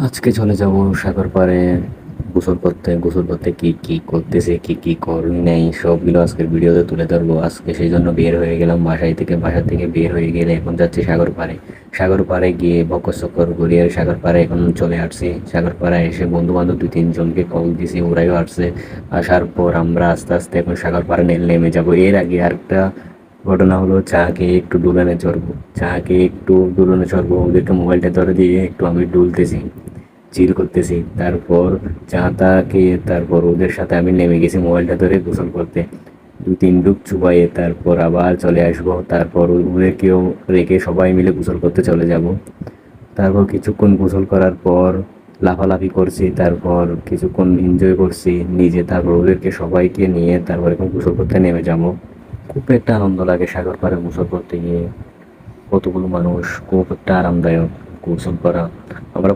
আজকে চলে যাব সাগর পাড়ে গোসল করতে কি কি করতেছে কি কি করি নাই সবগুলো আজকের ভিডিওতে তুলে ধরবো। আজকে সেই জন্য বের হয়ে গেলাম বাসা থেকে বের হয়ে গেলে এখন যাচ্ছি সাগর পাড়ে গিয়ে বকর চক্কর ঘুরিয়ে সাগর পাড়ে এখন চলে আসছি। সাগর পাড়ে এসে বন্ধু বান্ধব 2-3 জনকে কল দিছি, ওরাইও আসছে। আসার পর আমরা আস্তে আস্তে এখন সাগর পাড়ে নেমে যাব। এর আগে আরেকটা ঘটনা হলো, চা খেয়ে একটু দুলনে চড়বো, ওদেরকে মোবাইলটা ধরে দিয়ে একটু আমি ডুলতেছি, চিল করতেছি। তারপর চাটা খেয়ে তারপর ওদের সাথে আমি নেমে গেছি মোবাইলটা ধরে গোসল করতে। 2-3 ডুব চুবাইয়ে তারপর আবার চলে আসবো। তারপর ওদেরকেও রেখে সবাই মিলে গোসল করতে চলে যাব। তারপর কিছুক্ষণ গোসল করার পর লাফালাফি করছি, তারপর কিছুক্ষণ এনজয় করছি নিজে, তারপর ওদেরকে সবাইকে নিয়ে তারপর এখন গোসল করতে নেমে যাব। খুব একটা আনন্দ লাগে সাগর পাড়ে গোসল করতে গিয়ে, কতগুলো মানুষ, খুব একটা আরামদায়ক গোসল করা। আমরা